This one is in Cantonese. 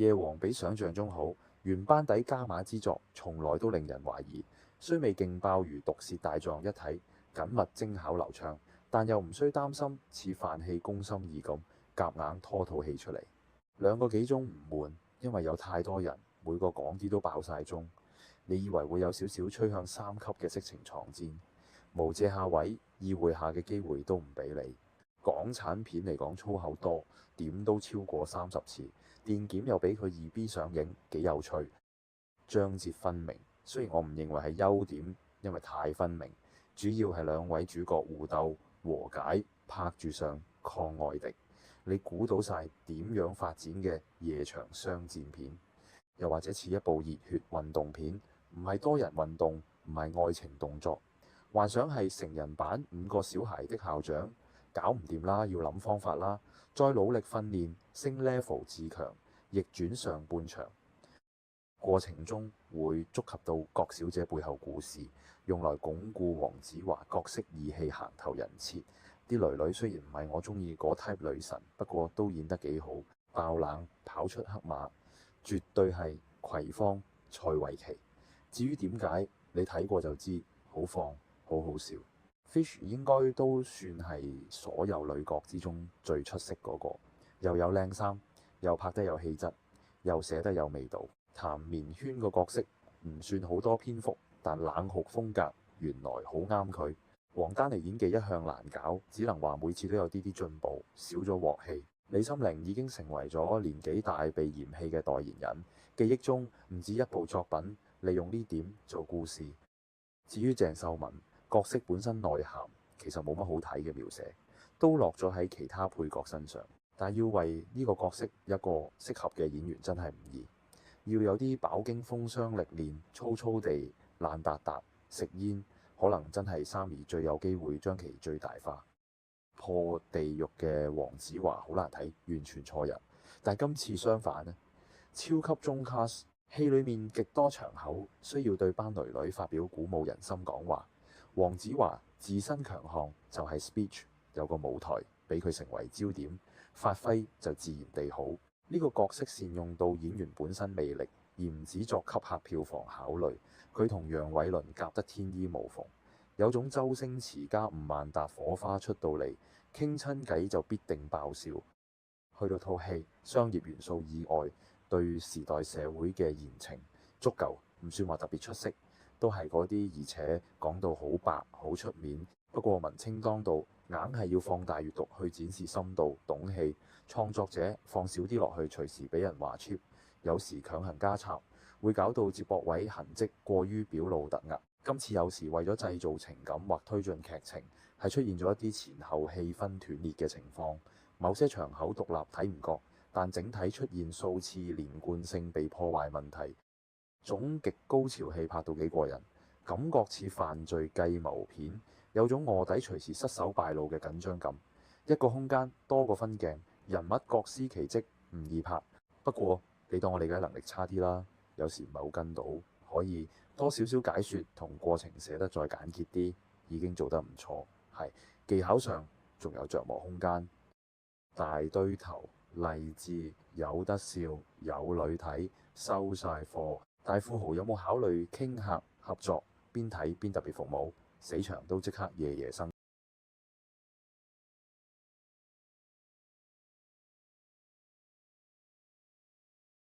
夜王比想象中好，原班底加碼之作，從來都令人懷疑。雖未勁爆如毒舌大狀一體，緊密精巧流暢，但又唔需擔心似飯戲攻心二咁夾硬拖套戲出嚟。2個幾鐘唔悶，因為有太多人，每個講啲都爆晒鐘。你以為會有少少趨向3級嘅色情床戰，無借下位、意會下嘅機會都唔俾你。港產片嚟講粗口多，點都超過30次。電檢又俾佢2B 上映，幾有趣。章節分明，雖然我唔認為係優點，因為太分明。主要係2位主角互鬥和解，拍住上抗外敵。你估到晒點樣發展嘅夜場商戰片，又或者似一部熱血運動片，唔係多人運動，唔係愛情動作，幻想係成人版5個小孩的校長，搞唔掂啦，要諗方法啦，再努力訓練升 level 自強，逆轉上半場。過程中會觸及到郭小姐背後故事，用來鞏固黃子華角色義氣行頭人設。啲女女雖然唔係我中意嗰 type 女神，不過都演得幾好，爆冷跑出黑馬，絕對係葵芳蔡慧琪。至於點解，你睇過就知，好放好好笑。Fish 應該都算係所有女角之中最出色嗰個，又有靚衫，又拍得有氣質，又寫得有味道。譚綿軒個角色唔算好多篇幅，但冷酷風格原來好啱佢。王丹妮演技一向難搞，只能話每次都有啲進步，少咗鑊氣。李心凌已經成為咗年紀大被嫌棄嘅代言人，記憶中唔止一部作品利用呢點做故事。至於鄭秀文角色本身內涵其實冇乜好睇嘅描寫，都落咗喺其他配角身上，但要為呢個角色一個適合嘅演員真係唔易。要有啲飽經風霜歷練，粗粗地爛達達食煙，可能真係3兒最有機會將其最大化。破地獄嘅黃子華好難睇，完全錯人。但今次相反呢，超級中 cast， 戲裡面極多場口需要對班女女發表鼓舞人心講話。黃子華自身強項就係 speech， 有個舞台俾佢成為焦點，發揮就自然地好。呢個角色善用到演員本身魅力，而唔止作吸客票房考慮。佢同楊偉倫夾得天衣無縫，有種周星馳加吳孟達火花出到嚟，傾親偈就必定爆笑。去到套戲，商業元素以外，對時代社會嘅言情足夠，唔算話特別出色，都係嗰啲，而且講到好白好出面。不過文青當道，硬係要放大閱讀去展示深度懂戲。創作者放少啲落去，隨時俾人話 cheap， 有時強行加插，會搞到接駁位痕跡過於表露突兀。今次有時為咗製造情感或推進劇情，係出現咗一啲前後氣氛斷裂嘅情況。某些場口獨立睇唔覺，但整體出現數次連貫性被破壞問題。總極高潮戲拍到幾過癮，感覺似犯罪計謀片，有種臥底隨時失手敗露嘅緊張感。一個空間多個分鏡，人物各司其職，唔易拍。不過你當我理解能力差啲啦，有時唔係好跟到，可以多少少解說同過程寫得再簡潔啲，已經做得唔錯。係技巧上仲有琢磨空間。大堆頭勵志有得笑有女睇收晒貨。大富豪有冇考慮傾客合作？邊睇邊特別服務？死場都即刻夜夜笙。